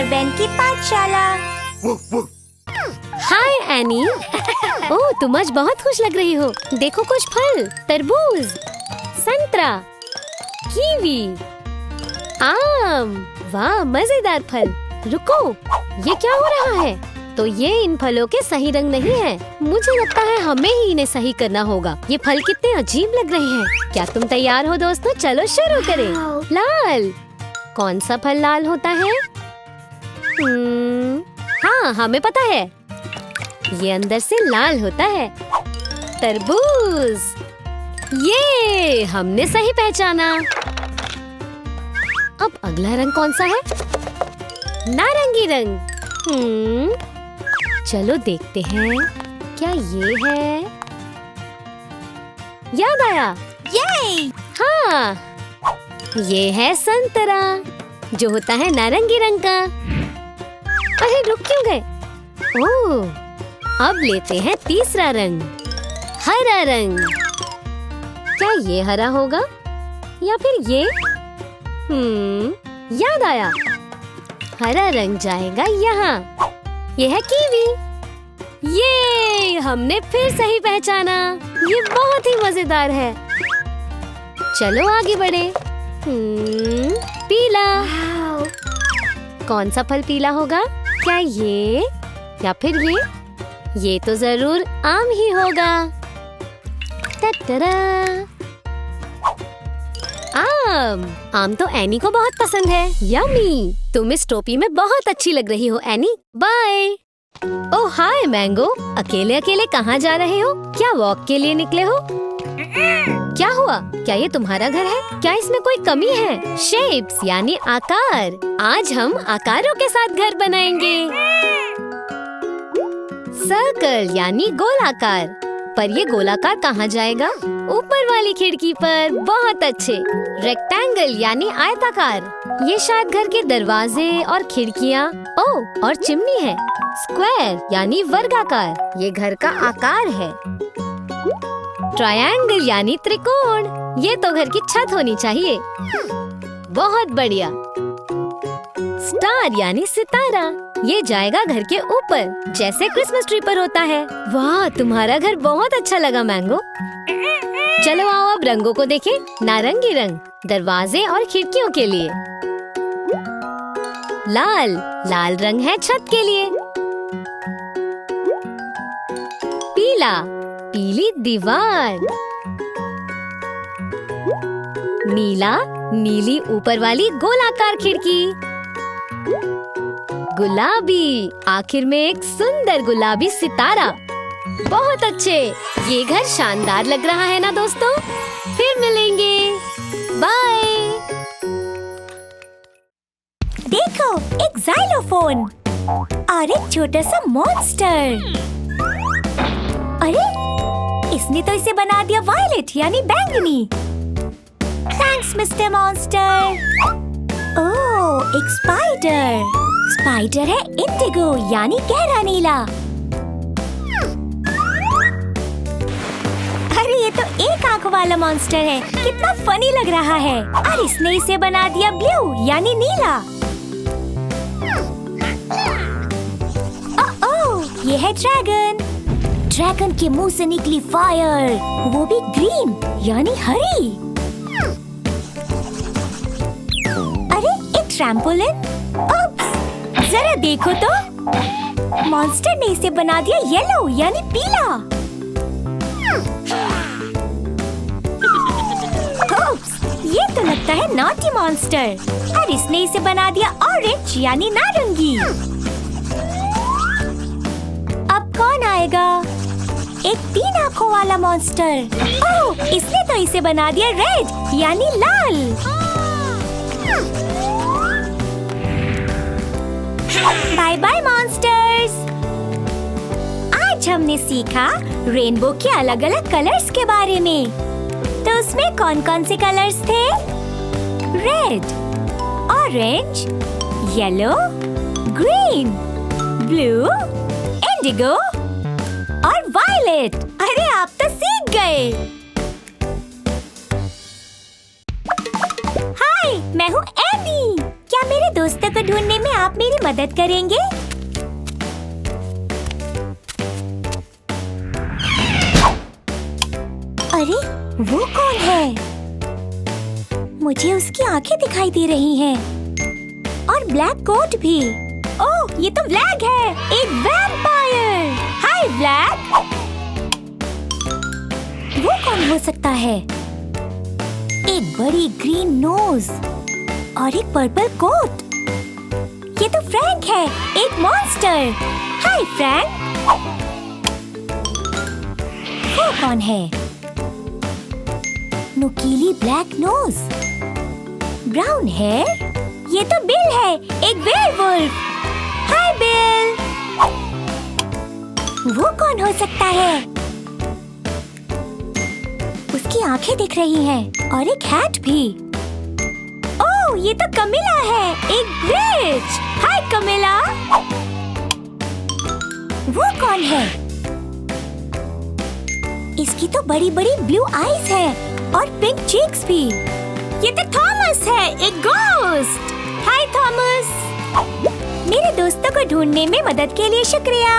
और बेन की पाठशाला। हाय एनी। ओह, तुम आज बहुत खुश लग रही हो। देखो कुछ फल, तरबूज, संतरा, कीवी, आम। वाह, मजेदार फल। रुको, ये क्या हो रहा है? तो ये इन फलों के सही रंग नहीं है। मुझे लगता है हमें ही इन्हें सही करना होगा। ये फल कितने अजीब लग रहे हैं। क्या तुम तैयार हो दोस्तों? चलो शुरू करें। लाल। कौन सा फल लाल होता है? हाँ, हमें पता है। ये अंदर से लाल होता है। तरबूज। ये हमने सही पहचाना। अब अगला रंग कौन सा है? नारंगी रंग। चलो देखते हैं, क्या ये है? याद आया। ये हाँ, ये है संतरा, जो होता है नारंगी रंग का। अरे रुक क्यों गए? ओह, अब लेते हैं तीसरा रंग, हरा रंग। क्या ये हरा होगा या फिर ये? याद आया। हरा रंग जाएगा यहाँ। ये है कीवी। ये हमने फिर सही पहचाना। ये बहुत ही मजेदार है। चलो आगे बढ़े। पीला। कौन सा फल पीला होगा? क्या ये या फिर ये? ये तो जरूर आम ही होगा। टटरा। आम तो एनी को बहुत पसंद है। यम्मी। तुम इस टोपी में बहुत अच्छी लग रही हो एनी। बाय। ओह हाय मैंगो, अकेले अकेले कहाँ जा रहे हो? क्या वॉक के लिए निकले हो? क्या हुआ? क्या ये तुम्हारा घर है? क्या इसमें कोई कमी है? शेप्स यानी आकार। आज हम आकारों के साथ घर बनाएंगे। सर्कल यानी गोलाकार। पर ये गोलाकार कहाँ जाएगा? ऊपर वाली खिड़की पर। बहुत अच्छे। रेक्टेंगल यानी आयताकार। ये शायद घर के दरवाजे और खिड़कियाँ। ओह, और चिमनी है। स्क्वायर यानी वर्गाकार। ये घर का आकार है। ट्रायंगल यानी त्रिकोण। ये तो घर की छत होनी चाहिए। बहुत बढ़िया। स्टार यानी सितारा। ये जाएगा घर के ऊपर, जैसे क्रिसमस ट्री पर होता है। वाह, तुम्हारा घर बहुत अच्छा लगा मैंगो। चलो आओ अब रंगों को देखें। नारंगी रंग दरवाजे और खिड़कियों के लिए। लाल रंग है छत के लिए। पीली दीवार। नीली ऊपर वाली गोलाकार खिड़की। गुलाबी, आखिर में एक सुंदर गुलाबी सितारा। बहुत अच्छे। ये घर शानदार लग रहा है ना दोस्तों? फिर मिलेंगे। बाय। देखो, एक जाइलोफोन और एक छोटा सा मॉन्स्टर। अरे, इसने तो इसे बना दिया वायलेट यानी बैंगनी। Thanks mister monster. ओह, एक स्पाइडर है इंडिगो यानी गहरा नीला। अरे ये तो एक आंख वाला मॉन्स्टर है। कितना फनी लग रहा है। और इसने इसे बना दिया ब्लू यानी नीला। ओह, ये है ड्रैगन के मुंह से निकली फायर, वो भी ग्रीन यानी हरी। अरे, एक ट्रैम्पोलिन। जरा देखो तो, मॉन्स्टर ने इसे बना दिया येलो यानी पीला। ये तो लगता है नॉटी मॉन्स्टर और इसने इसे बना दिया ऑरेंज यानी नारंगी। अब कौन आएगा? एक 3 आंखों वाला मॉन्स्टर। ओह, इसने तो इसे बना दिया रेड यानी लाल। Bye bye monsters. आज हमने सीखा रेनबो के अलग अलग कलर्स के बारे में। तो उसमें कौन कौन से कलर्स थे? Red, orange, yellow, green, blue, Indigo और वायलेट। अरे आप तो सीख गए। हाय, मैं हूँ एनी। क्या मेरे दोस्तों को ढूंढने में आप मेरी मदद करेंगे? अरे वो कौन है? मुझे उसकी आंखें दिखाई दे रही हैं और ब्लैक कोट भी। ओह, ये तो ब्लैक है, एक वैम्पायर। हाय ब्लैक। वो कौन हो सकता है? एक बड़ी ग्रीन नोज और एक पर्पल कोट। ये तो फ्रैंक है, एक मॉन्स्टर। हाय फ्रैंक। वो कौन है? नुकीली ब्लैक नोज, ब्राउन हेयर। ये तो बिल है, एक वेयरवुल्फ। हाय बिल। वो कौन हो सकता है? उसकी आंखें दिख रही हैं और एक हैट भी। ओह, ये तो कमिला है, एक विच। हाय कमिला। वो कौन है? इसकी तो बड़ी बड़ी ब्लू आईज है और पिंक चीक्स भी। ये तो थॉमस है, एक घोस्ट। हाय थॉमस। मेरे दोस्तों को ढूंढने में मदद के लिए शुक्रिया।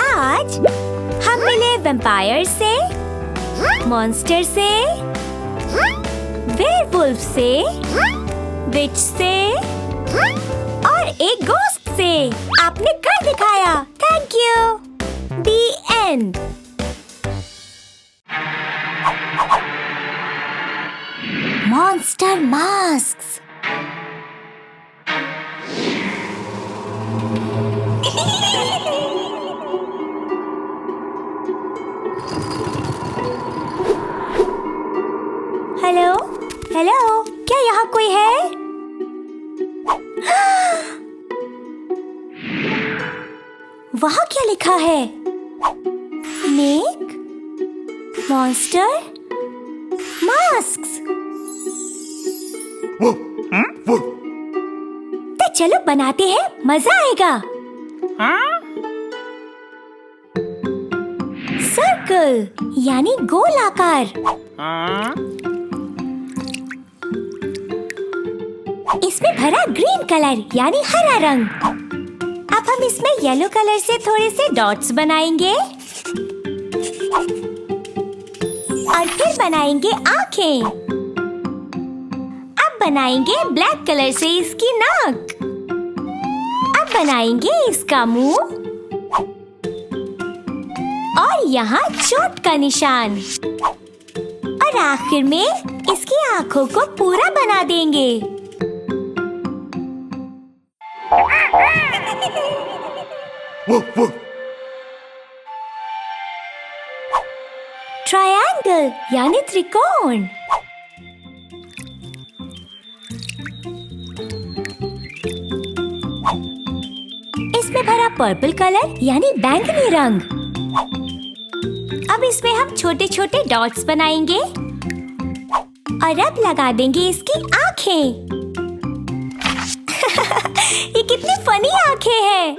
आज हम मिले वैम्पायर से, मॉन्स्टर से, वेयरवुल्फ से, विच से और एक घोस्ट से। आपने कर दिखाया। Thank you. The end. Monster masks. Hello hello, क्या यहाँ कोई है? वहाँ क्या लिखा है? Make monster masks. तो चलो बनाते हैं, मजा आएगा। सर्कल यानी गोल आकार। इसमें भरा ग्रीन कलर यानी हरा रंग। अब हम इसमें येलो कलर से थोड़े से डॉट्स बनाएंगे और फिर बनाएंगे आंखें। अब बनाएंगे ब्लैक कलर से इसकी नाक। अब बनाएंगे इसका मुंह और यहाँ चोट का निशान। और आखिर में इसकी आंखों को पूरा बना देंगे। ट्रायंगल यानी त्रिकोण। इसमें भरा पर्पल कलर यानी बैंगनी रंग। अब इसमें हम छोटे छोटे डॉट्स बनाएंगे और अब लगा देंगे इसकी आंखें। ये कितनी फनी आंखें हैं।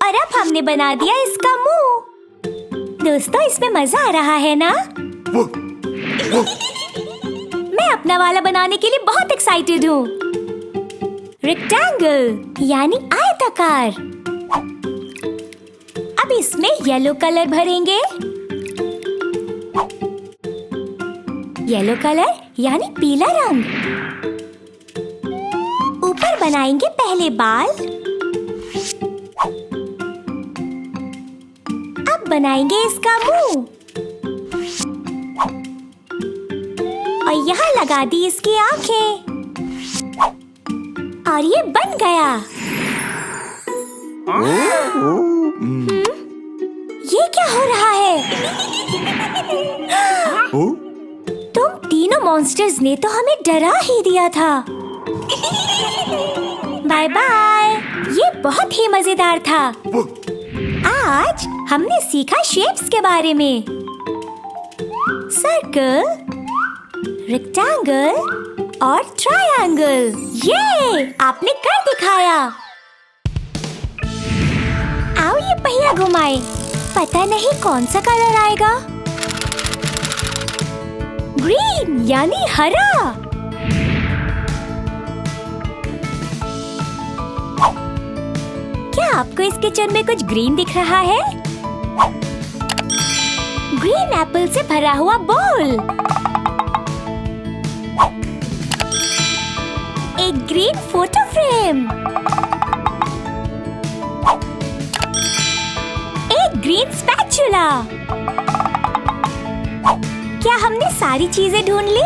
और अब हमने बना दिया इसका मुंह। दोस्तों, इसमें मजा आ रहा है ना? मैं अपना वाला बनाने के लिए बहुत एक्साइटेड हूँ। रेक्टेंगल यानी आयताकार। अब इसमें येलो कलर भरेंगे। येलो कलर यानी पीला रंग। ऊपर बनाएंगे पहले बाल। अब बनाएंगे इसका मुंह और यहाँ लगा दी इसकी आंखें। और ये बन गया। ये क्या हो रहा है? तुम तीनों मॉन्स्टर्स ने तो हमें डरा ही दिया था। Bye bye. ये बहुत ही मजेदार था। आज हमने सीखा शेप्स के बारे में। सर्कल, रेक्टेंगल और ट्रायंगल। ये आपने कर दिखाया। आओ ये पहिया घुमाए। पता नहीं कौन सा कलर आएगा। ग्रीन यानी हरा। आपको इस किचन में कुछ ग्रीन दिख रहा है? ग्रीन एप्पल से भरा हुआ बोल, एक ग्रीन फोटो फ्रेम, एक ग्रीन स्पैचुला। क्या हमने सारी चीजें ढूंढ ली?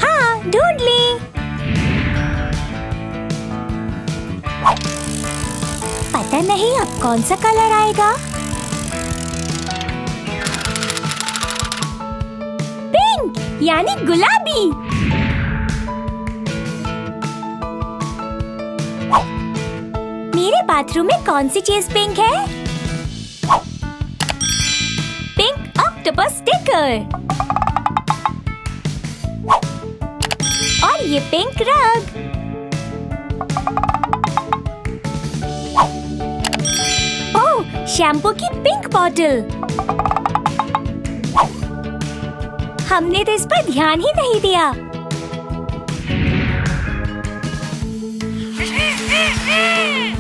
हाँ, ढूंढ ली। पता नहीं अब कौन सा कलर आएगा। पिंक यानी गुलाबी। मेरे बाथरूम में कौन सी चीज पिंक है? पिंक ऑक्टोपस स्टिकर और ये पिंक रग। ओह, शैम्पू की पिंक बॉटल। हमने तो इस पर ध्यान ही नहीं दिया।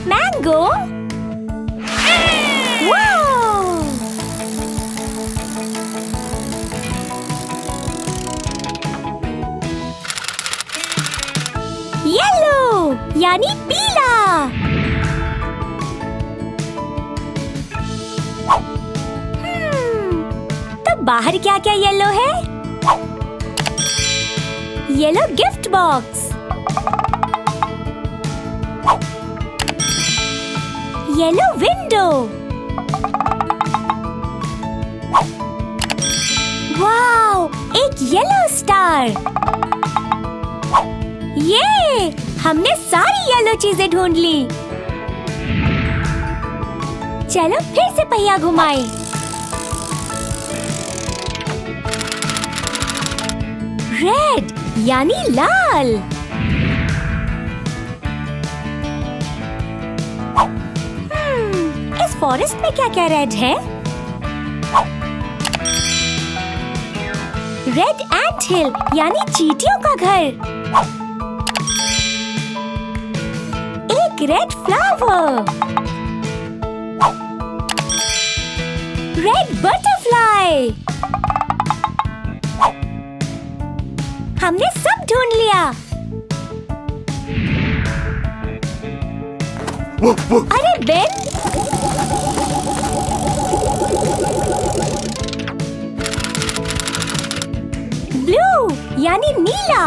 मैंगो। वाओ! येलो यानी पीला। तो बाहर क्या क्या येलो है? Yellow gift box, yellow window. Wow, एक येलो स्टार। ये हमने सारी येलो चीजें ढूंढ ली। चलो फिर से पहिया घुमाएं। रेड यानी लाल। इस फॉरेस्ट में क्या क्या रेड है? रेड एंट हिल यानी चींटियों का घर। एक रेड फ्लावर। Red butterfly. हमने सब ढूंढ लिया। अरे बेन, ब्लू यानी नीला।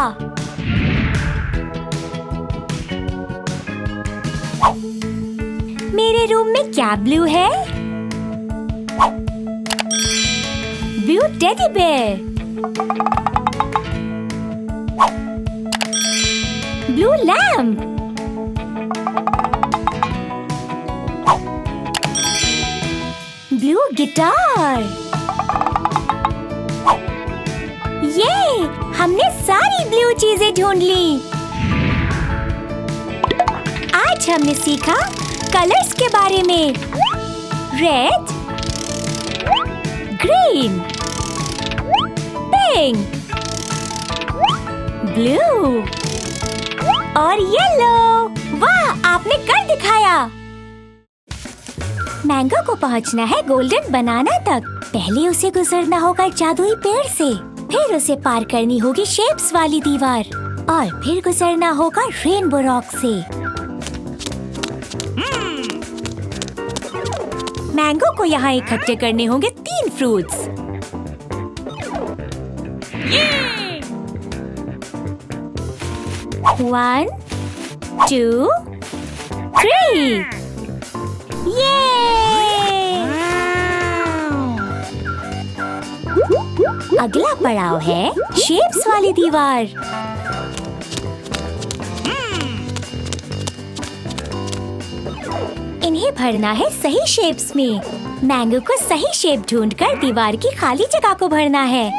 मेरे रूम में क्या ब्लू है? Blue teddy bear, blue lamp, blue guitar. ये हमने सारी ब्लू चीजें ढूंढ ली। आज हमने सीखा कलर्स के बारे में। रेड, ग्रीन, पिंक, ब्लू और येलो। वाह, आपने कर दिखाया। मैंगो को पहुंचना है गोल्डन बनाना तक। पहले उसे गुजरना होगा जादुई पेड़ से, फिर उसे पार करनी होगी शेप्स वाली दीवार और फिर गुजरना होगा रेनबो रॉक से। मैंगो को यहाँ इकट्ठे करने होंगे 3 फ्रूट्स। 1, 2, 3। ये अगला पड़ाव है शेप्स वाली दीवार। इन्हें भरना है सही शेप्स में। मैंगो को सही शेप ढूंढकर दीवार की खाली जगह को भरना है।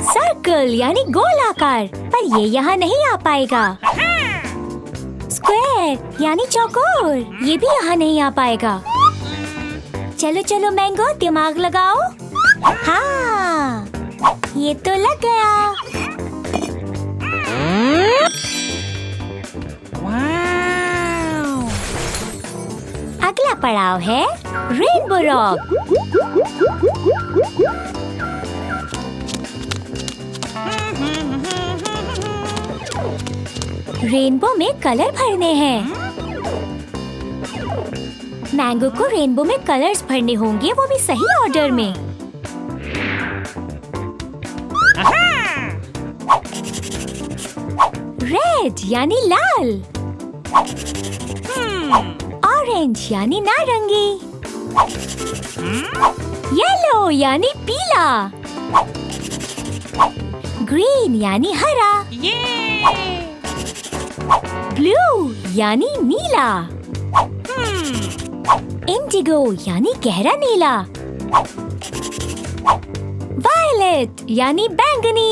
सर्कल यानी गोलाकार, पर ये यहाँ नहीं आ पाएगा। स्क्वायर यानी चौकोर, ये भी यहाँ नहीं आ पाएगा। चलो चलो मैंगो, दिमाग लगाओ। हाँ, ये तो लग गया। अगला पड़ाव है रेनबो रॉक। रेनबो में कलर भरने हैं। मैंगो को रेनबो में कलर्स भरने होंगे, वो भी सही ऑर्डर में। रेड यानी लाल, ऑरेंज यानी नारंगी, येलो यानी पीला, ग्रीन यानी हरा, ब्लू यानी नीला, इंडिगो यानी गहरा नीला, वायलेट यानी बैंगनी।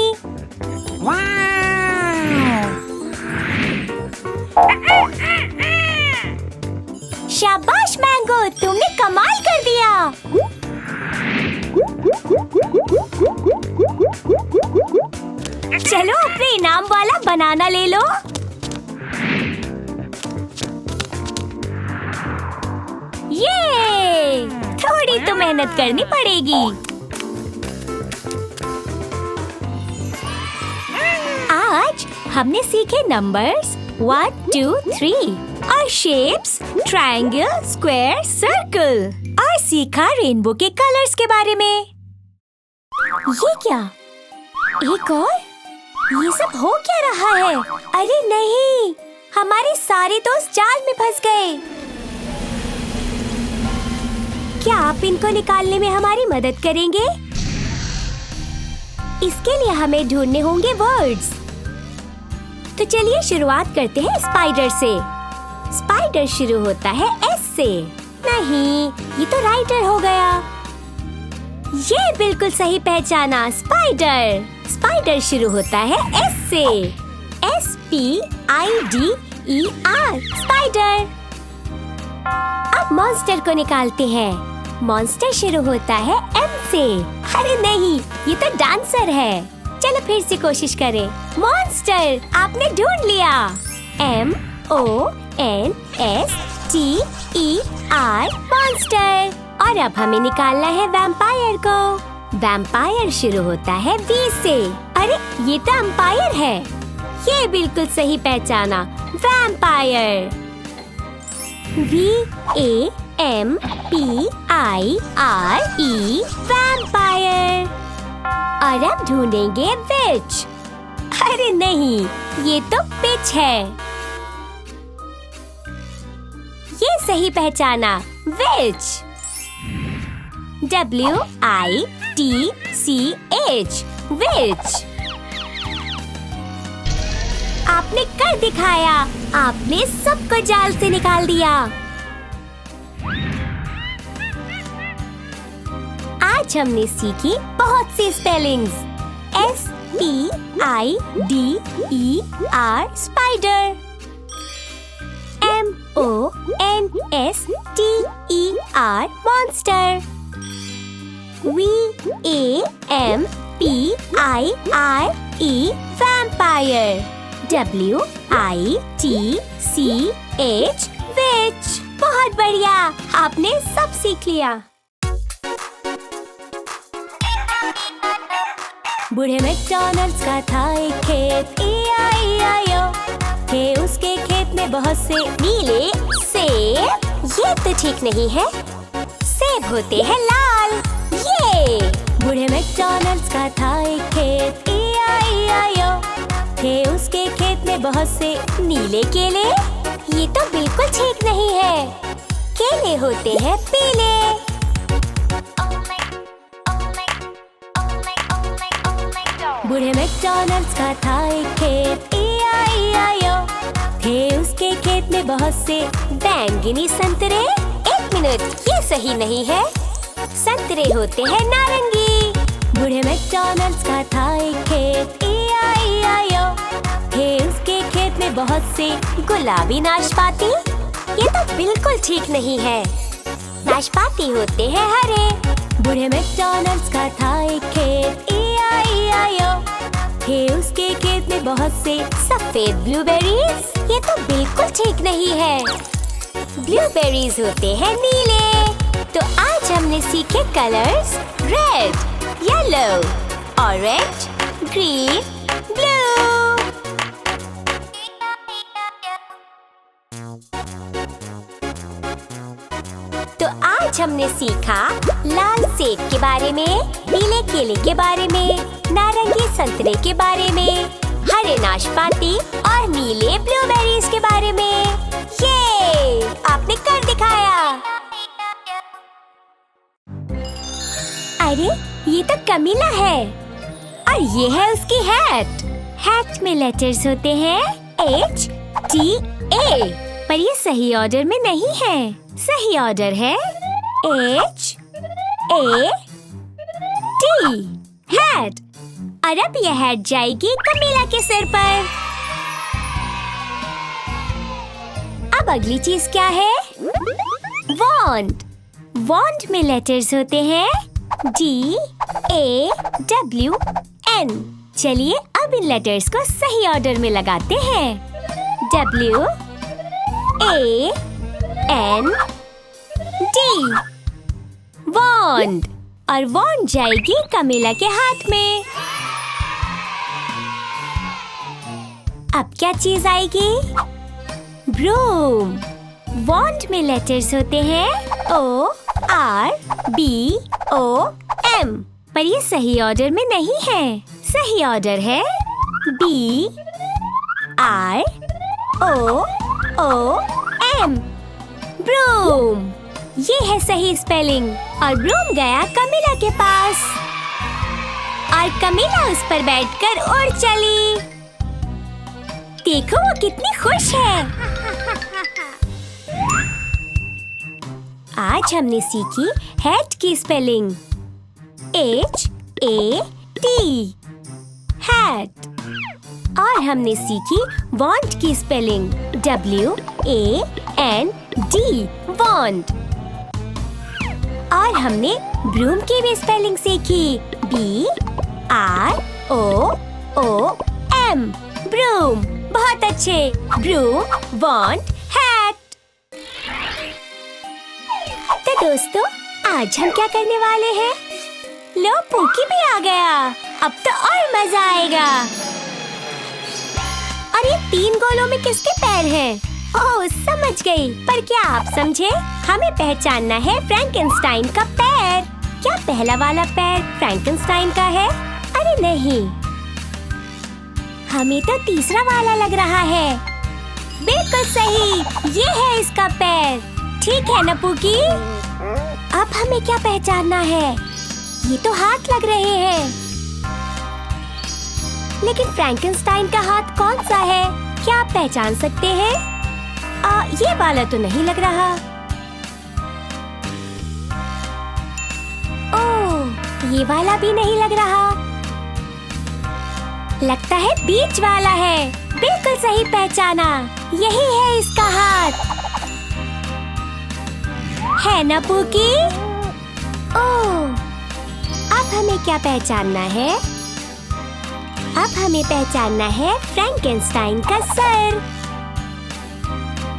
शाबाश मैंगो, तुमने कमाल कर दिया। चलो अपने इनाम वाला बनाना ले लो। ये थोड़ी तो मेहनत करनी पड़ेगी। आज हमने सीखे नंबर्स 1, 2, 3 और शेप्स ट्रायंगल, स्क्वायर, सर्कल और सीखा रेनबो के कलर्स के बारे में। ये क्या? एक और? ये सब हो क्या रहा है? अरे नहीं, हमारे सारे दोस्त जाल में फंस गए। क्या आप इनको निकालने में हमारी मदद करेंगे? इसके लिए हमें ढूंढने होंगे वर्ड्स। तो चलिए शुरुआत करते हैं स्पाइडर से। स्पाइडर शुरू होता है एस से। नहीं, ये तो राइटर हो गया। ये बिल्कुल सही पहचाना, स्पाइडर। स्पाइडर शुरू होता है एस से। SPIDER, spider. अब मॉन्स्टर को निकालते हैं। मॉन्स्टर शुरू होता है M से। अरे नहीं, ये तो डांसर है। चलो फिर से कोशिश करें। मॉन्स्टर, आपने ढूंढ लिया। MONSTER, monster. और अब हमें निकालना है वैम्पायर को। वैम्पायर शुरू होता है V से। अरे ये तो एम्पायर है। ये बिल्कुल सही पहचाना, वैम्पायर। VAMPIRE, vampire. और अब ढूंढेंगे विच। अरे नहीं, ये तो पिच है। ये सही पहचाना, विच। WITCH, विच। आपने कर दिखाया। आपने सबको जाल से निकाल दिया। आज हमने सीखी बहुत सी spellings. SPIDER, spider. MONSTER, monster. VAMPIRE, vampire. WITCH, witch. बहुत बढ़िया, आपने सब सीख लिया। बूढ़े मैकडॉनल्ड्स का था एक खेत, E-I-E-I-O। थे उसके खेत में बहुत से नीले सेब। ये तो ठीक नहीं है, सेब होते हैं लाल। ये बूढ़े मैकडॉनल्ड्स का था एक खेत, E-I-E-I-O। थे उसके खेत में बहुत से नीले केले। ये तो बिल्कुल ठीक नहीं है, केले होते हैं पीले। बूढ़े मैकडॉनल्ड्स का था एक खेत, E-I-E-I-O। थे उसके खेत में बहुत से बैंगनी संतरे। एक मिनट, ये सही नहीं है, संतरे होते हैं नारंगी। बूढ़े मैकडॉनल्ड्स का था एक खेत, E-I-E-I-O। थे उसके खेत में बहुत से गुलाबी नाशपाती। ये तो बिल्कुल ठीक नहीं है, नाशपाती होते हैं हरे। बूढ़े मैकडॉनल्ड्स का था एक खेत, E-I-E-I-O। थे उसके खेत में बहुत से सफेद ब्लूबेरीज। ये तो बिल्कुल ठीक नहीं है, ब्लूबेरीज होते हैं नीले। तो आज हमने सीखे colours red, yellow, orange, green, blue. तो आज हमने सीखा लाल सेब के बारे में, नीले केले के बारे में, नारंगी संतरे के बारे में, हरे नाशपाती और नीले ब्लूबेरीज के बारे में। ये आपने कर दिखाया। अरे ये तो कमीला है और ये है उसकी हैट। हैट में लेटर्स होते हैं HTA, पर ये सही ऑर्डर में नहीं है। सही ऑर्डर है HAT, हैट। और अब यह हैट जाएगी कमीला के सिर पर। अब अगली चीज क्या है? वॉन्ड। वॉन्ड में लेटर्स होते हैं DAWN। चलिए अब इन लेटर्स को सही ऑर्डर में लगाते हैं। WAND, वॉन्ड। और वॉन्ड जाएगी कमीला के हाथ में। अब क्या चीज आएगी? ब्रूम। वॉन्ड में लेटर्स होते हैं ORBOM, पर ये सही ऑर्डर में नहीं है। सही ऑर्डर है BROOM, ब्रूम। ये है सही स्पेलिंग। और ब्रूम गया कमीला के पास और कमीला उस पर बैठकर उड़ चली। देखो वो कितनी खुश है। आज हमने सीखी हैट की स्पेलिंग HAT, हैट। और हमने सीखी वॉन्ट की स्पेलिंग WAND, वॉन्ड। और हमने ब्रूम की भी स्पेलिंग सीखी BROOM, ब्रूम। बहुत अच्छे। Broom, wand, hat. तो दोस्तों आज हम क्या करने वाले हैं? लो पूकी भी आ गया। अब तो और मजा आएगा। और ये 3 गोलों में किसके पैर हैं? ओह समझ गई। पर क्या आप समझे? हमें पहचानना है फ्रैंकेनस्टाइन का पैर। क्या पहला वाला पैर फ्रैंकेनस्टाइन का है? अरे नहीं, हमें तो तीसरा वाला लग रहा है। बिल्कुल सही, ये है इसका पैर। ठीक है ना पूकी? अब हमें क्या पहचानना है? ये तो हाथ लग रहे हैं, लेकिन फ्रैंकेनस्टाइन का हाथ कौन सा है? क्या आप पहचान सकते हैं? ये वाला तो नहीं लग रहा। ओह, ये वाला भी नहीं लग रहा। लगता है बीच वाला है। बिल्कुल सही पहचाना, यही है इसका हाथ। है ना पूकी? ओह, अब हमें क्या पहचानना है? अब हमें पहचानना है फ्रैंकेनस्टाइन का सर।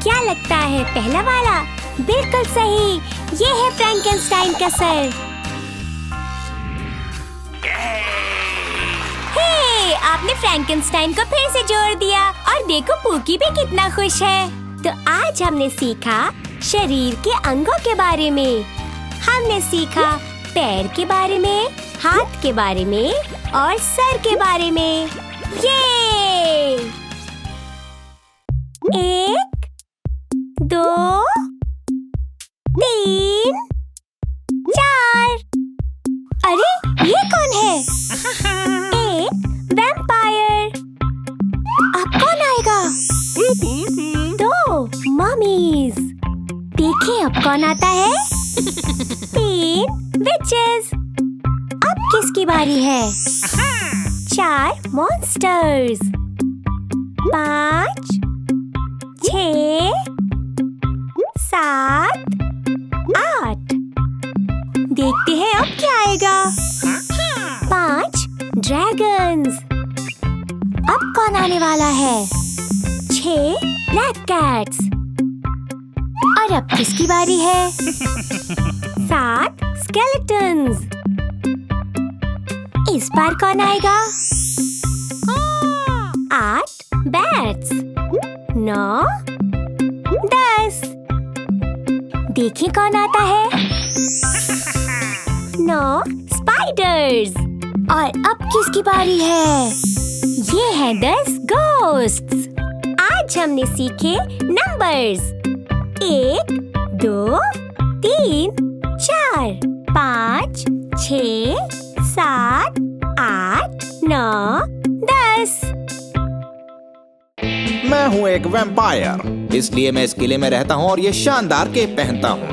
क्या लगता है पहला वाला? बिल्कुल सही, ये है फ्रैंकेनस्टाइन का सर। हे, आपने फ्रैंकेनस्टाइन को फिर से जोड़ दिया। और देखो पूकी भी कितना खुश है। तो आज हमने सीखा शरीर के अंगों के बारे में। हमने सीखा पैर के बारे में, हाथ के बारे में और सर के बारे में। ये 1 2 3 4। अरे ये कौन है? एक वैम्पायर। अब कौन आएगा? 2 मम्मीज। देखिए अब कौन आता है? 3 विचेस। अब किसकी बारी है? 4 मॉन्स्टर्स। 5 6 7 8। देखते हैं अब क्या आएगा। 5 ड्रैगन्स। अब कौन आने वाला है? 6 ब्लैक कैट्स। और और अब किसकी बारी है? 7 स्केलेटन्स। इस बार कौन आएगा? 8 बैट्स। 9 10। देखिए कौन आता है? 9 स्पाइडर्स। और अब किसकी बारी है? ये है 10 घोस्ट्स। आज हमने सीखे नंबर्स 1 2 3 4 5 6 7 8 9 10। मैं हूँ एक वैम्पायर, इसलिए मैं इस किले में रहता हूँ और ये शानदार केप पहनता हूँ।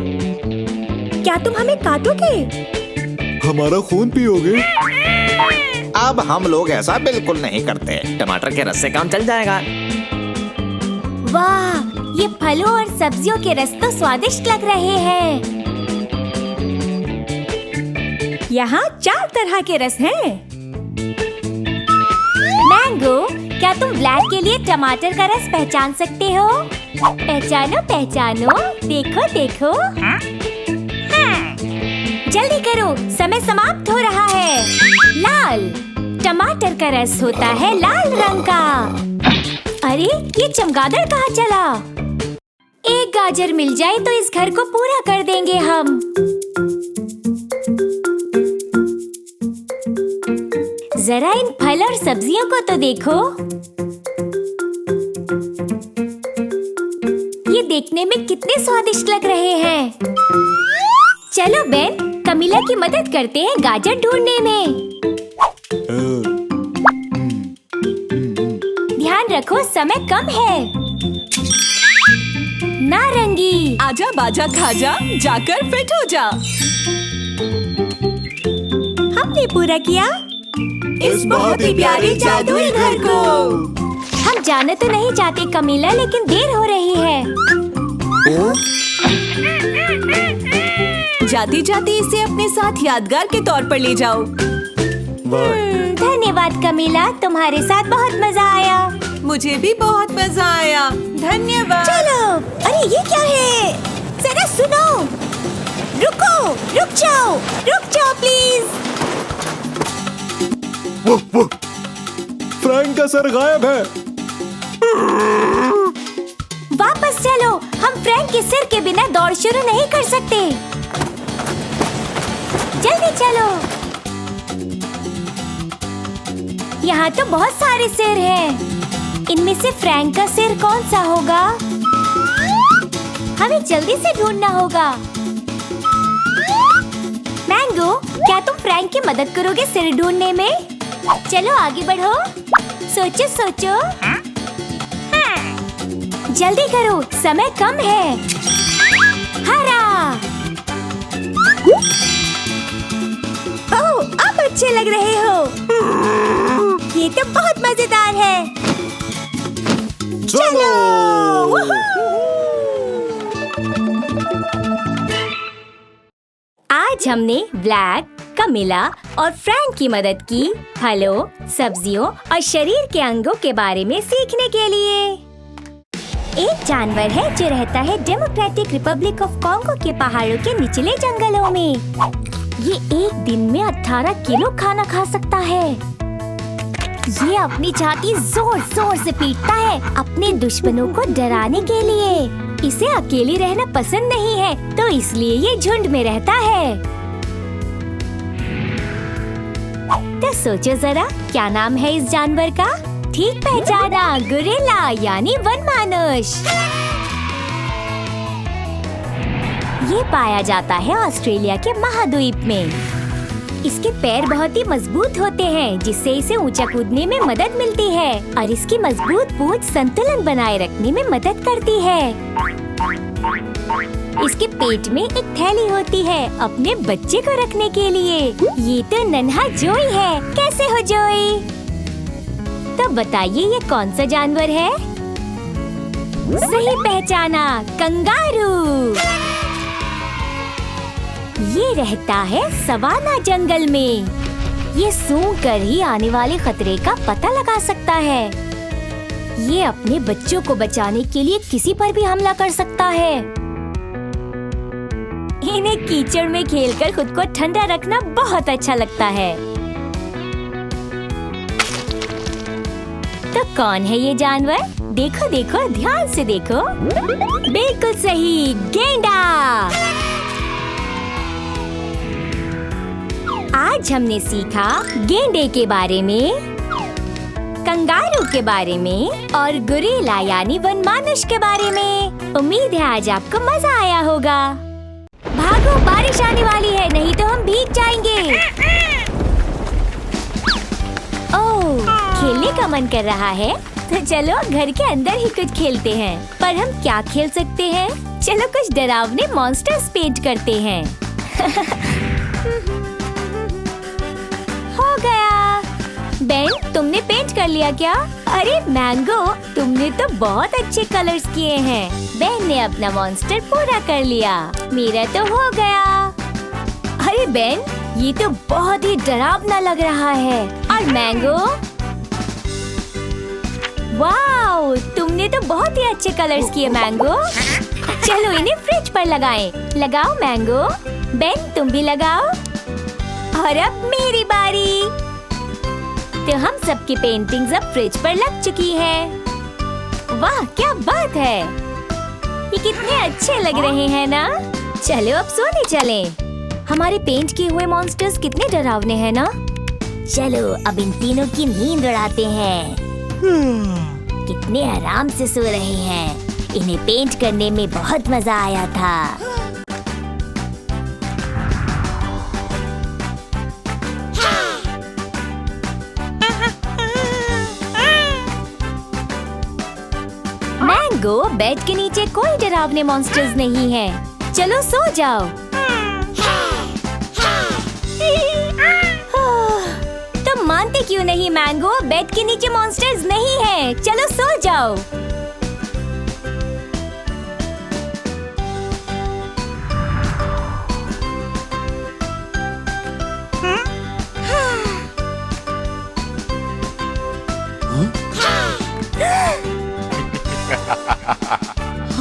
क्या तुम हमें काटोगे? हमारा खून पियोगे? अब हम लोग ऐसा बिल्कुल नहीं करते। टमाटर के रस से काम चल जाएगा। वाह, ये फलों और सब्जियों के रस तो स्वादिष्ट लग रहे हैं। यहाँ 4 तरह के रस हैं। मैंगो, क्या तुम ब्लैक के लिए टमाटर का रस पहचान सकते हो? पहचानो पहचानो, देखो देखो। जल्दी करो, समय समाप्त हो रहा है। लाल, टमाटर का रस होता है लाल रंग का। अरे, ये चमगादड़ कहाँ चला? एक गाजर मिल जाए तो इस घर को पूरा कर देंगे हम। जरा इन फल और सब्जियों को तो देखो। ये देखने में कितने स्वादिष्ट लग रहे हैं। चलो बेन, कमीला की मदद करते हैं गाजर ढूंढने में। ध्यान रखो, समय कम है। नारंगी, आजा बाजा खाजा, जाकर फिट हो जा। हमने पूरा किया इस बहुत ही प्यारे जादुई घर को। हम जाना तो नहीं चाहते कमीला, लेकिन देर हो रही है। जाती जाती इसे अपने साथ यादगार के तौर पर ले जाओ। धन्यवाद कमीला, तुम्हारे साथ बहुत मजा आया। मुझे भी बहुत मजा आया। धन्यवाद। चलो, अरे ये क्या है? जरा सुनो। रुको, रुक जाओ प्लीज। फ्रैंक का सर गायब है। वापस चलो, हम फ्रैंक के सिर के बिना दौड़ शुरू नहीं कर सकते। जल्दी चलो। यहाँ तो बहुत सारे सिर हैं। इनमें से फ्रैंक का सिर कौन सा होगा? हमें जल्दी से ढूंढना होगा। मैंगो, क्या तुम फ्रैंक की मदद करोगे सिर ढूंढने में? चलो आगे बढ़ो। सोचो सोचो। जल्दी करो, समय कम है। हरा। ओह, आप अच्छे लग रहे हो। ये तो बहुत मजेदार है। चलो। आज हमने ब्लैक, कमीला और फ्रैंक की मदद की फलों, सब्जियों और शरीर के अंगों के बारे में सीखने के लिए। एक जानवर है जो रहता है डेमोक्रेटिक रिपब्लिक ऑफ कॉन्गो के पहाड़ों के निचले जंगलों में। ये एक दिन में 18 किलो खाना खा सकता है। ये अपनी छाती जोर जोर से पीटता है अपने दुश्मनों को डराने के लिए। इसे अकेले रहना पसंद नहीं है, तो इसलिए ये झुंड में रहता है। तो सोचो जरा, क्या नाम है इस जानवर का? ठीक पहचाना, गोरिल्ला यानी वनमानुष। ये पाया जाता है ऑस्ट्रेलिया के महाद्वीप में। इसके पैर बहुत ही मजबूत होते हैं, जिससे इसे ऊंचा कूदने में मदद मिलती है और इसकी मजबूत पूंछ संतुलन बनाए रखने में मदद करती है। इसके पेट में एक थैली होती है अपने बच्चे को रखने के लिए। ये तो नन्हा जोई है। कैसे हो जोई? तो बताइए ये कौन सा जानवर है? सही पहचाना, कंगारू। ये रहता है सवाना जंगल में। ये सूंघ कर ही आने वाले खतरे का पता लगा सकता है। ये अपने बच्चों को बचाने के लिए किसी पर भी हमला कर सकता है। इन्हें कीचड़ में खेलकर खुद को ठंडा रखना बहुत अच्छा लगता है। तो कौन है ये जानवर? देखो देखो, ध्यान से देखो। बिल्कुल सही, गेंडा। आज हमने सीखा गेंडे के बारे में, कंगारू के बारे में और गोरिल्ला यानी वनमानुष के बारे में। उम्मीद है आज आपको मजा आया होगा। भागो, बारिश आने वाली है, नहीं तो हम भीग जाएंगे। ओह, खेलने का मन कर रहा है तो चलो घर के अंदर ही कुछ खेलते हैं। पर हम क्या खेल सकते हैं? चलो कुछ डरावने मॉन्स्टर्स पेंट करते हैं। हो गया। बेन, तुमने पेंट कर लिया क्या? अरे मैंगो, तुमने तो बहुत अच्छे कलर्स किए हैं। बेन ने अपना मॉन्स्टर पूरा कर लिया। मेरा तो हो गया। अरे बेन, ये तो बहुत ही डरावना लग रहा है। और मैंगो, वाओ, तुमने तो बहुत ही अच्छे कलर्स किए मैंगो। चलो इन्हें फ्रिज पर लगाएं। लगाओ मैंगो। बेन, तुम भी लगाओ। और अब मेरी बारी। तो हम सबकी पेंटिंग्स अब फ्रिज पर लग चुकी है। वाह, क्या बात है। ये कितने अच्छे लग रहे हैं ना। चलो अब सोने चलें। हमारे पेंट किए हुए मॉन्स्टर्स कितने डरावने हैं ना। चलो अब इन तीनों की नींद उड़ाते हैं। कितने आराम से सो रहे हैं। इन्हें पेंट करने में बहुत मजा आया था। मैंगो, बेड के नीचे कोई डरावने मॉन्स्टर्स नहीं है। चलो सो जाओ। तुम मानते क्यों नहीं मैंगो? बेड के नीचे मॉन्स्टर्स नहीं है। चलो सो जाओ।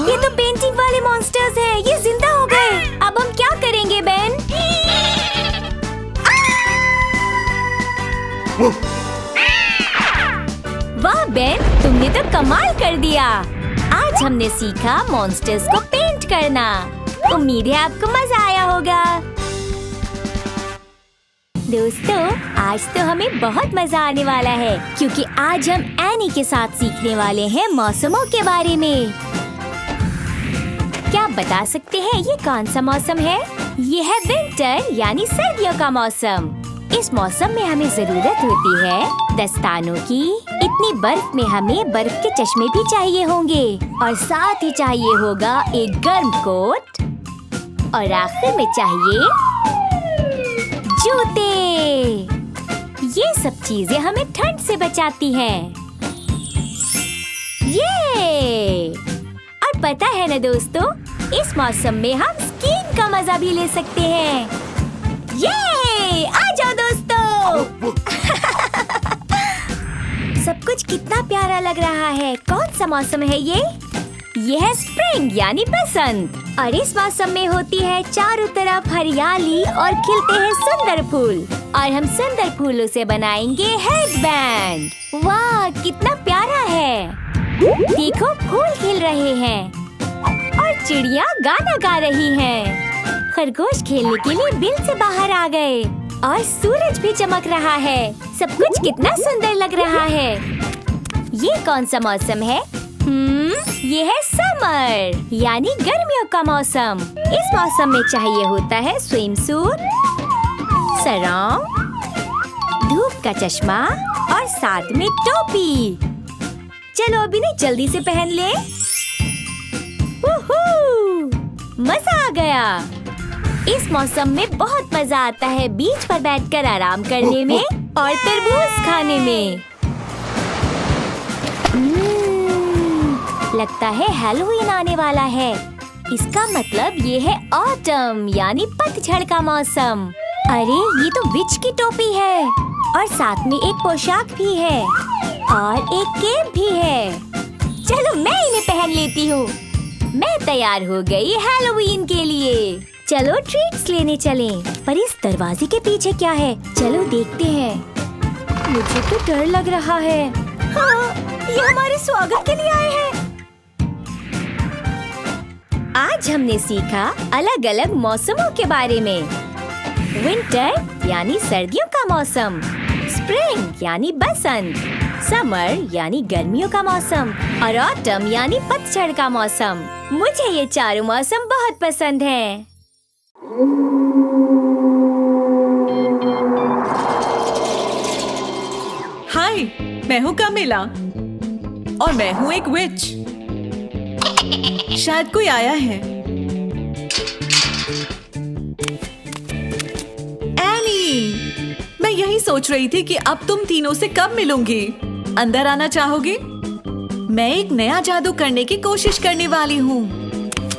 ये तो पेंटिंग वाले मॉन्स्टर्स हैं। ये जिंदा हो गए। अब हम क्या करेंगे बेन? वाह बेन, तुमने तो कमाल कर दिया। आज हमने सीखा मॉन्स्टर्स को पेंट करना। उम्मीद है आपको मजा आया होगा। दोस्तों, आज तो हमें बहुत मजा आने वाला है क्योंकि आज हम एनी के साथ सीखने वाले हैं मौसमों के बारे में। क्या आप बता सकते हैं ये कौन सा मौसम है? ये है विंटर यानी सर्दियों का मौसम। इस मौसम में हमें जरूरत होती है दस्तानों की। इतनी बर्फ में हमें बर्फ के चश्मे भी चाहिए होंगे और साथ ही चाहिए होगा एक गर्म कोट और आखिर में चाहिए जूते। ये सब चीजें हमें ठंड से बचाती हैं। ये और पता है ना दोस्तों, इस मौसम में हम स्कीइंग का मजा भी ले सकते हैं। ये आ जाओ दोस्तों। सब कुछ कितना प्यारा लग रहा है। कौन सा मौसम है ये? ये है स्प्रिंग यानी बसंत। और इस मौसम में होती है चारों तरफ हरियाली और खिलते हैं सुंदर फूल। और हम सुंदर फूलों से बनाएंगे हेडबैंड। वाह, कितना प्यारा है। देखो, फूल खिल रहे हैं और चिड़िया गाना गा रही हैं। खरगोश खेलने के लिए बिल से बाहर आ गए और सूरज भी चमक रहा है। सब कुछ कितना सुंदर लग रहा है। ये कौन सा मौसम है? ये है समर यानी गर्मियों का मौसम। इस मौसम में चाहिए होता है स्विमसूट, सरौं, धूप का चश्मा और साथ में टोपी। चलो अभी नहीं, जल्दी से पहन ले। मजा आ गया। इस मौसम में बहुत मजा आता है बीच पर बैठकर आराम करने में और तरबूज खाने में। लगता है हैलोवीन आने वाला है। इसका मतलब ये है ऑटम यानी पतझड़ का मौसम। अरे, ये तो विच की टोपी है और साथ में एक पोशाक भी है और एक केप भी है। चलो मैं इन्हें पहन लेती हूँ। मैं तैयार हो गई हैलोवीन के लिए। चलो ट्रीट्स लेने चलें। पर इस दरवाजे के पीछे क्या है? चलो देखते हैं। मुझे तो डर लग रहा है। हाँ, ये हमारे स्वागत के लिए आए हैं। आज हमने सीखा अलग अलग मौसमों के बारे में। विंटर यानी सर्दियों का मौसम, स्प्रिंग यानी बसंत, समर यानी गर्मियों का मौसम और ऑटम यानी पतझड़ का मौसम। मुझे ये चारों मौसम बहुत पसंद हैं। हाय, मैं हूँ कमिला और मैं हूँ एक विच। शायद कोई आया है। एनी, मैं यही सोच रही थी कि अब तुम तीनों से कब मिलूंगी। अंदर आना चाहोगे? मैं एक नया जादू करने की कोशिश करने वाली हूँ।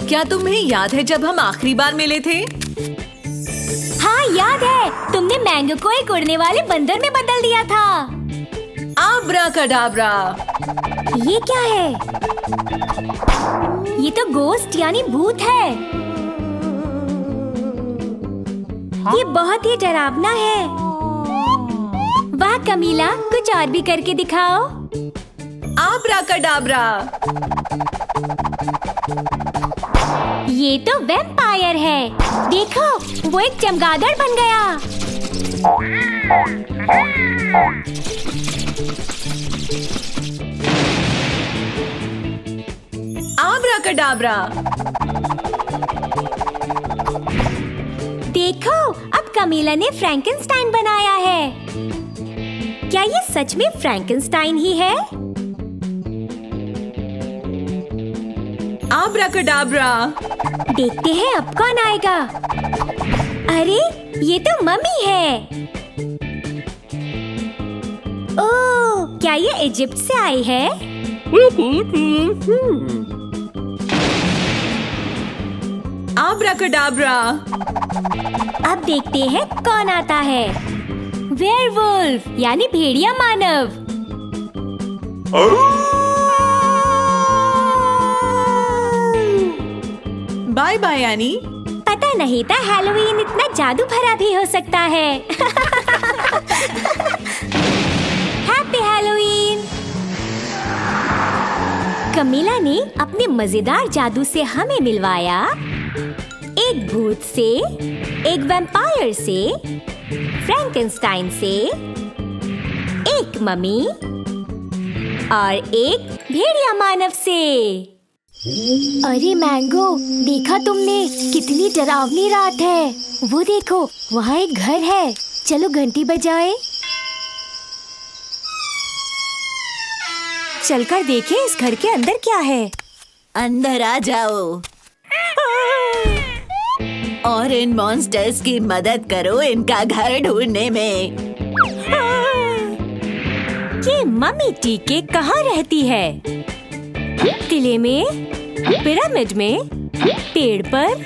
क्या तुम्हें याद है जब हम आखिरी बार मिले थे? हाँ याद है, तुमने मैंगो को एक उड़ने वाले बंदर में बदल दिया था। आब्राकडाब्रा। ये क्या है? ये तो गोस्ट यानी भूत है। ये बहुत ही डरावना है। वाह कमीला, कुछ और भी करके दिखाओ। आब्राकडाब्रा। ये तो वैम्पायर है। देखो, वो एक चमगादड़ बन गया। आब्राकडाब्रा। देखो, अब कमीला ने फ्रैंकेनस्टाइन बनाया है। क्या ये सच में फ्रैंकेनस्टाइन ही है? आब्राकडाब्रा। देखते हैं अब कौन आएगा। अरे, ये तो मम्मी है। ओह, क्या ये इजिप्ट से आई है? आब्राकडाब्रा। अब देखते हैं कौन आता है। वेयरवुल्फ यानी भेड़िया मानव। Bye bye Annie. पता नहीं था हैलोवीन इतना जादू भरा भी हो सकता है। Happy Halloween. कमीला ने अपने मजेदार जादू से हमें मिलवाया एक भूत से, एक वैम्पायर से, फ्रैंकेनस्टाइन से, एक मम्मी और एक भेड़िया मानव से। अरे मैंगो, देखा तुमने? कितनी डरावनी रात है। वो देखो, वहाँ एक घर है। चलो घंटी बजाए। चलकर देखें इस घर के अंदर क्या है। अंदर आ जाओ और इन मॉन्स्टर्स की मदद करो इनका घर ढूंढने में। ये मम्मी टीके कहाँ रहती है? किले में, पिरामिड में, पेड़ पर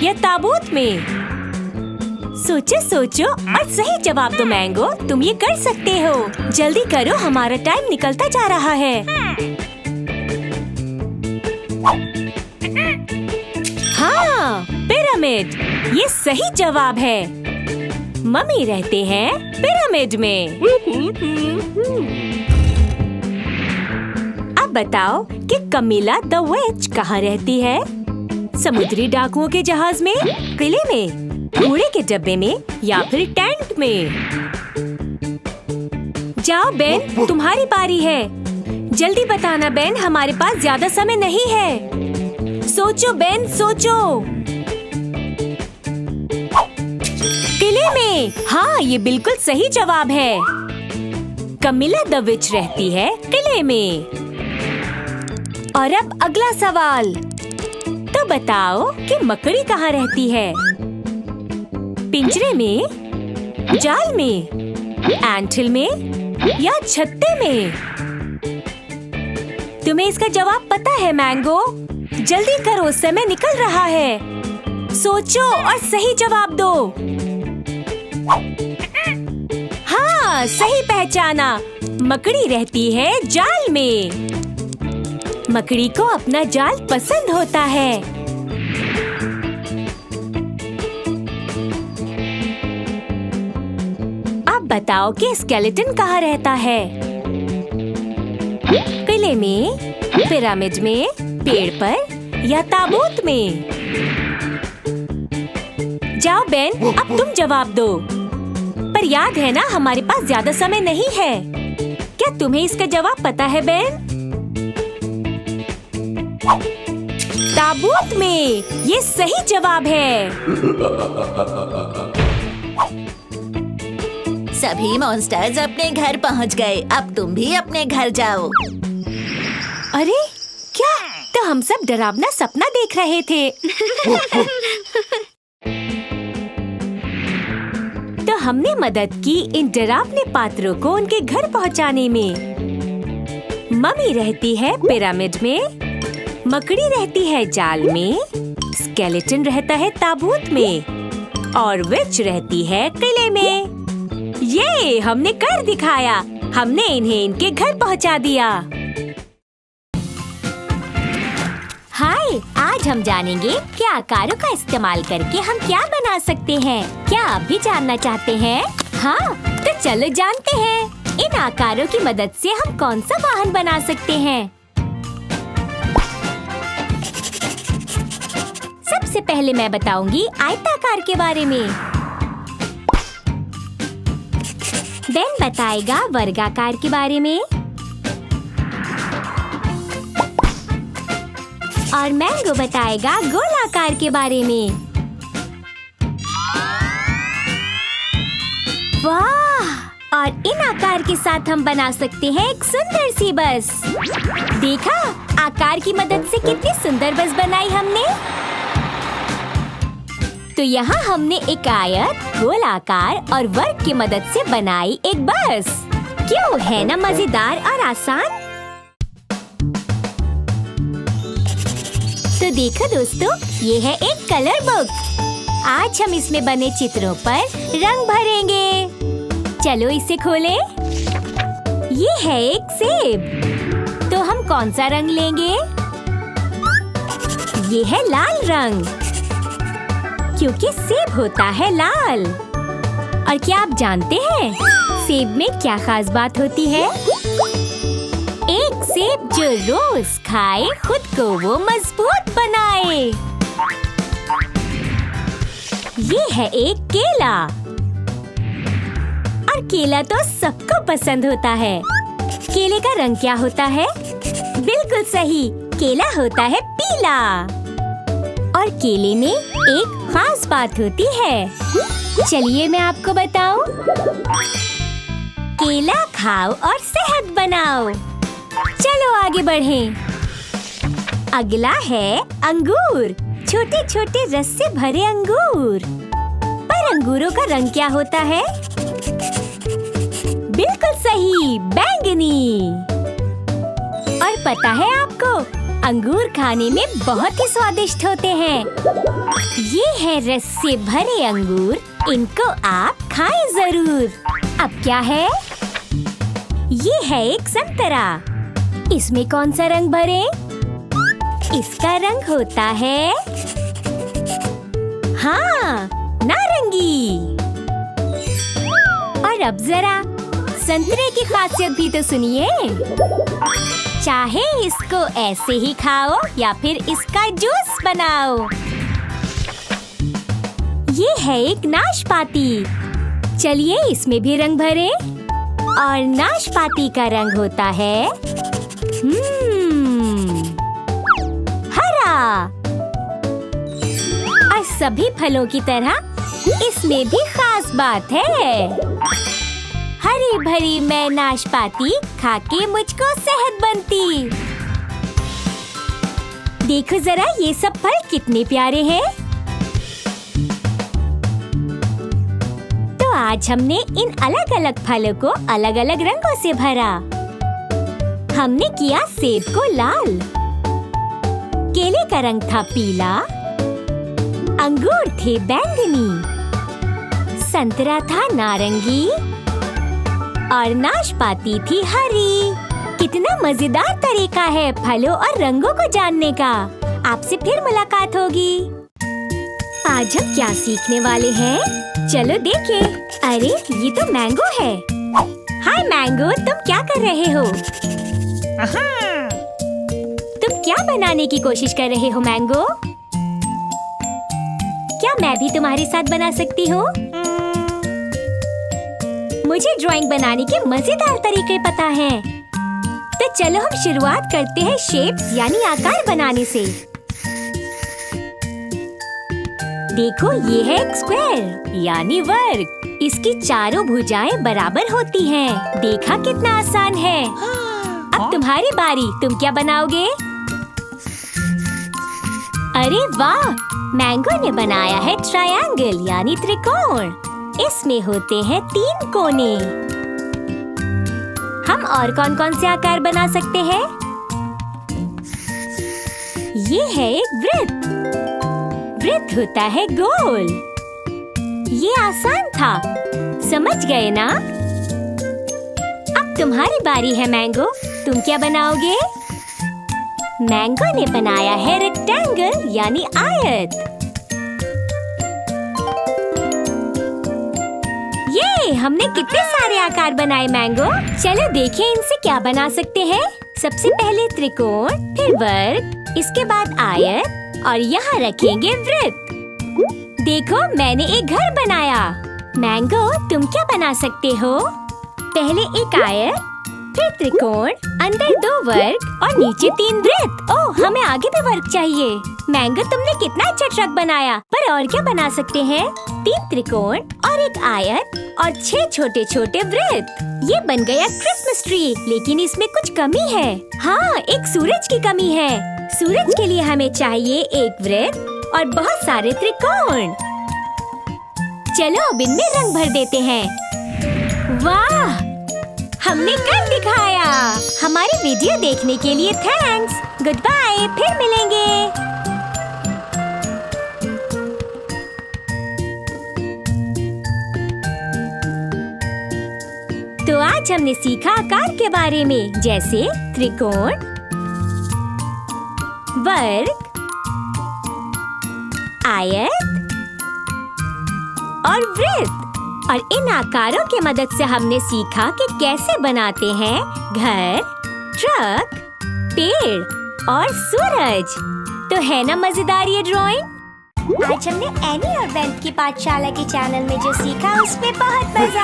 या ताबूत में? सोचो सोचो और सही जवाब दो मैंगो। तुम ये कर सकते हो। जल्दी करो, हमारा टाइम निकलता जा रहा है। हाँ, पिरामिड, ये सही जवाब है। मम्मी रहते हैं पिरामिड में। अब बताओ कि कमीला द विच कहाँ रहती है? समुद्री डाकुओं के जहाज में, किले में, कूड़े के डब्बे में या फिर टेंट में? जाओ बेन, तुम्हारी बारी है। जल्दी बताना बेन, हमारे पास ज्यादा समय नहीं है। सोचो बेन, सोचो। किले में। हाँ, ये बिल्कुल सही जवाब है। कमीला द विच रहती है किले में। और अब अगला सवाल। तो बताओ कि मकड़ी कहाँ रहती है? पिंजरे में, जाल में, एंटहिल में या छत्ते में? तुम्हें इसका जवाब पता है मैंगो? जल्दी करो, समय निकल रहा है। सोचो और सही जवाब दो। हाँ, सही पहचाना। मकड़ी रहती है जाल में। मकड़ी को अपना जाल पसंद होता है। बताओ कि स्केलेटन कहाँ रहता है? किले में, पिरामिड में, पेड़ पर या ताबूत में? जाओ बेन, अब तुम जवाब दो। पर याद है ना, हमारे पास ज्यादा समय नहीं है। क्या तुम्हें इसका जवाब पता है बेन? ताबूत में, ये सही जवाब है। सभी मॉन्स्टर्स अपने घर पहुंच गए। अब तुम भी अपने घर जाओ। अरे क्या? तो हम सब डरावना सपना देख रहे थे। तो हमने मदद की इन डरावने पात्रों को उनके घर पहुंचाने में। मम्मी रहती है पिरामिड में, मकड़ी रहती है जाल में, स्केलेटन रहता है ताबूत में और विच रहती है किले में। ये हमने कर दिखाया। हमने इन्हें इनके घर पहुंचा दिया। हाय, आज हम जानेंगे कि आकारों का इस्तेमाल करके हम क्या बना सकते हैं। क्या आप भी जानना चाहते हैं? हाँ, तो चलो जानते हैं। इन आकारों की मदद से हम कौन सा वाहन बना सकते हैं। सबसे पहले मैं बताऊंगी आयताकार के बारे में। बेन बताएगा वर्गाकार के बारे में और मैंगो बताएगा गोलाकार के बारे में। वाह! और इन आकार के साथ हम बना सकते हैं एक सुंदर सी बस। देखा, आकार की मदद से कितनी सुंदर बस बनाई हमने। तो यहाँ हमने एक आयत, गोलाकार और वर्ग की मदद से बनाई एक बस। क्यों, है ना मजेदार और आसान? तो देखो दोस्तों, ये है एक कलर बुक। आज हम इसमें बने चित्रों पर रंग भरेंगे। चलो इसे खोलें। ये है एक सेब। तो हम कौन सा रंग लेंगे? ये है लाल रंग, क्योंकि सेब होता है लाल। और क्या आप जानते हैं सेब में क्या खास बात होती है? एक सेब जो रोज खाए, खुद को वो मजबूत बनाए। ये है एक केला। और केला तो सबको पसंद होता है। केले का रंग क्या होता है? बिल्कुल सही, केला होता है पीला। और केले में एक खास बात होती है। चलिए मैं आपको बताऊं। केला खाओ और सेहत बनाओ। चलो आगे बढ़ें। अगला है अंगूर। छोटे छोटे रस से भरे अंगूर। पर अंगूरों का रंग क्या होता है? बिल्कुल सही, बैंगनी। और पता है आपको, अंगूर खाने में बहुत ही स्वादिष्ट होते हैं। ये है रस से भरे अंगूर, इनको आप खाएं जरूर। अब क्या है? ये है एक संतरा। इसमें कौन सा रंग भरें? इसका रंग होता है, हाँ, नारंगी। और अब जरा संतरे की खासियत भी तो सुनिए। चाहे इसको ऐसे ही खाओ या फिर इसका जूस बनाओ। ये है एक नाशपाती। चलिए इसमें भी रंग भरें। और नाशपाती का रंग होता है हरा। और सभी फलों की तरह इसमें भी खास बात है। हरी भरी मैं नाशपाती खा के मुझको सेहत बनती। देखो जरा ये सब फल कितने प्यारे हैं। तो आज हमने इन अलग अलग फलों को अलग अलग रंगों से भरा। हमने किया सेब को लाल, केले का रंग था पीला, अंगूर थे बैंगनी, संतरा था नारंगी और नाशपाती थी हरी। कितना मजेदार तरीका है फलों और रंगों को जानने का। आपसे फिर मुलाकात होगी। आज हम क्या सीखने वाले हैं? चलो देखें। अरे ये तो मैंगो है। हाय मैंगो, तुम क्या कर रहे हो? तुम क्या बनाने की कोशिश कर रहे हो मैंगो? क्या मैं भी तुम्हारे साथ बना सकती हूँ? मुझे ड्राइंग बनाने के मजेदार तरीके पता हैं। तो चलो हम शुरुआत करते हैं शेप्स यानी आकार बनाने से। देखो ये है एक स्क्वायर यानी वर्ग। इसकी चारों भुजाएं बराबर होती हैं। देखा कितना आसान है। अब तुम्हारी बारी, तुम क्या बनाओगे? अरे वाह, मैंगो ने बनाया है ट्रायंगल यानी त्रिकोण। इसमें होते हैं 3 कोने। हम और कौन-कौन से आकार बना सकते हैं? ये है एक वृत्त। वृत्त होता है गोल। ये आसान था, समझ गए ना? अब तुम्हारी बारी है मैंगो, तुम क्या बनाओगे? मैंगो ने बनाया है रेक्टेंगल यानी आयत। ये हमने कितने सारे आकार बनाए मैंगो। चलो देखें इनसे क्या बना सकते हैं। सबसे पहले त्रिकोण, फिर वर्ग, इसके बाद आयत और यहाँ रखेंगे वृत्त। देखो मैंने एक घर बनाया। मैंगो तुम क्या बना सकते हो? पहले एक आयत, फिर त्रिकोण, अंदर 2 वर्ग और नीचे 3 वृत्त। ओह, हमें आगे भी वर्ग चाहिए। मैंगो तुमने कितना अच्छा ट्रक बनाया, पर और क्या बना सकते हैं? 3 त्रिकोण और एक आयत और 6 छोटे छोटे वृत्त। ये बन गया क्रिसमस ट्री, लेकिन इसमें कुछ कमी है। हाँ, एक सूरज की कमी है। सूरज के लिए हमें चाहिए एक वृत्त और बहुत सारे त्रिकोण। चलो अब इनमें रंग भर देते हैं। वाह, हमने कर दिखाया। हमारी वीडियो देखने के लिए थैंक्स। गुड बाय, फिर मिलेंगे। तो आज हमने सीखा आकार के बारे में, जैसे त्रिकोण, वर्ग, आयत और वृत्त। और इन आकारों की मदद से हमने सीखा कि कैसे बनाते हैं घर, ट्रक, पेड़ और सूरज। तो है ना मजेदार ये ड्राइंग? आज हमने एनी और बेन की पाठशाला के चैनल में जो सीखा उसमें बहुत मजा